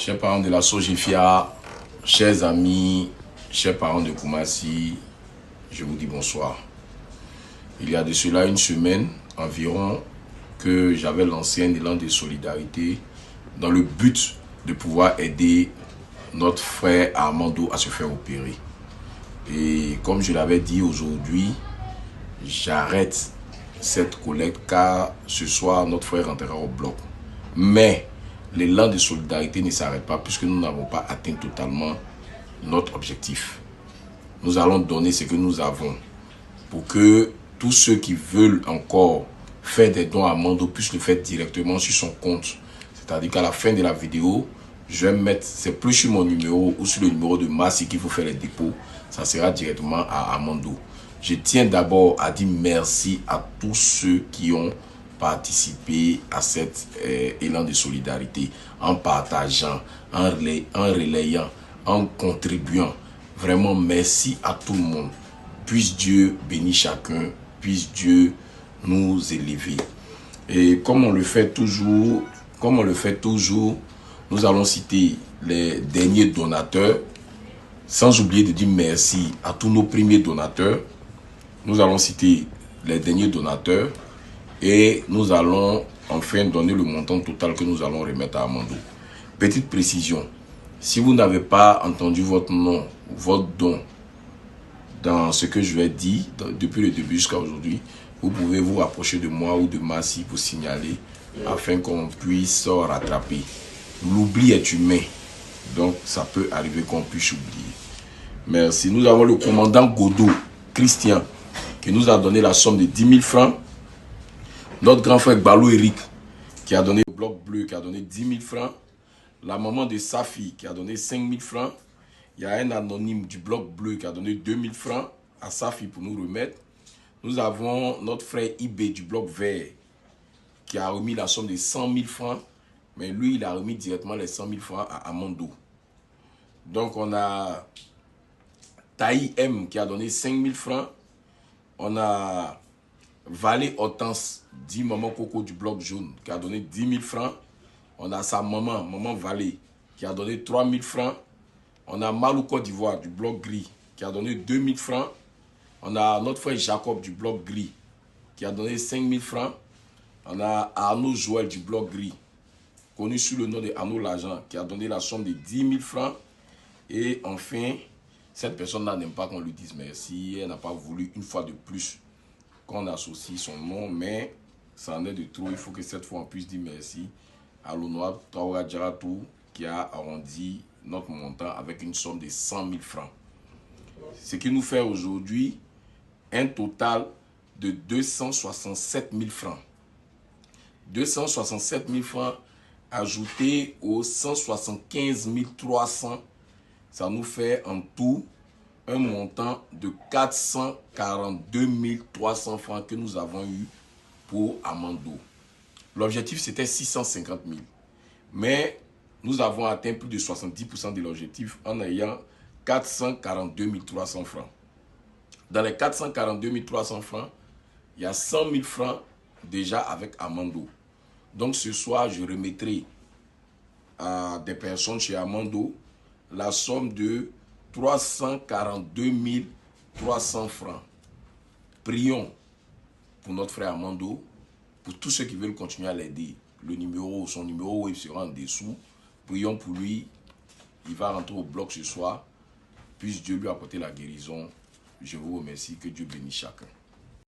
Chers parents de la Sojifia, chers amis, chers parents de Koumassi, je vous dis bonsoir. Il y a de cela une semaine environ que j'avais lancé un élan de solidarité dans le but de pouvoir aider notre frère Armando à se faire opérer. Et comme je l'avais dit aujourd'hui, j'arrête cette collecte car ce soir notre frère rentrera au bloc. Mais l'élan de solidarité ne s'arrête pas puisque nous n'avons pas atteint totalement notre objectif. Nous allons donner ce que nous avons pour que tous ceux qui veulent encore faire des dons à Armando puissent le faire directement sur son compte. C'est-à-dire qu'à la fin de la vidéo, je vais mettre, c'est plus sur mon numéro ou sur le numéro de Massi qu'il faut faire les dépôts. Ça sera directement à Armando. Je tiens d'abord à dire merci à tous ceux qui ont participé à cet élan de solidarité en partageant, en relayant, en contribuant. Vraiment, merci à tout le monde. Puisse Dieu bénir chacun, puisse Dieu nous élever. Et comme on le fait toujours, nous allons citer les derniers donateurs, sans oublier de dire merci à tous nos premiers donateurs. Nous allons citer les derniers donateurs et nous allons enfin donner le montant total que nous allons remettre à Armando. Petite précision, si vous n'avez pas entendu votre nom, votre don dans ce que je vais dire depuis le début jusqu'à aujourd'hui, vous pouvez vous rapprocher de moi ou de Massi pour signaler afin qu'on puisse rattraper. L'oubli est humain, donc ça peut arriver qu'on puisse oublier. Merci. Nous avons le commandant Godot, Christian, qui nous a donné la somme de 10 000 francs. Notre grand frère Balou Eric, qui a donné le bloc bleu, qui a donné 10 000 francs. La maman de Safi, qui a donné 5 000 francs. Il y a un anonyme du bloc bleu qui a donné 2 000 francs à Safi pour nous remettre. Nous avons notre frère Ibé du bloc vert, qui a remis la somme de 100 000 francs. Mais lui, il a remis directement les 100 000 francs à Armando. Donc, on a Taï M qui a donné 5 000 francs. On a Valé Hortense, dit Maman Coco du bloc jaune, qui a donné 10 000 francs. On a sa maman, Maman Valé, qui a donné 3 000 francs. On a Malou Côte d'Ivoire du bloc gris, qui a donné 2 000 francs. On a notre frère Jacob du bloc gris, qui a donné 5 000 francs. On a Arnaud Joël du bloc gris, connu sous le nom de Arnaud L'Agent, qui a donné la somme de 10 000 francs. Et enfin, cette personne-là n'aime pas qu'on lui dise merci. Elle n'a pas voulu une fois de plus qu'on associe son nom, mais ça en est de trop. Il faut que cette fois on puisse dire merci à l'Honoir Traoré Djaratou qui a arrondi notre montant avec une somme de 100 000 francs. Ce qui nous fait aujourd'hui un total de 267 000 francs. 267 000 francs ajoutés aux 175 300, ça nous fait en tout un montant de 442 300 francs que nous avons eu pour Armando. L'objectif c'était 650 000. Mais nous avons atteint plus de 70% de l'objectif en ayant 442 300 francs. Dans les 442 300 francs, il y a 100 000 francs déjà avec Armando. Donc ce soir, je remettrai à des personnes chez Armando la somme de 342 300 francs. Prions pour notre frère Armando, pour tous ceux qui veulent continuer à l'aider. Son numéro web sera en dessous. Prions pour lui. Il va rentrer au bloc ce soir. Puisse Dieu lui apporter la guérison. Je vous remercie. Que Dieu bénisse chacun.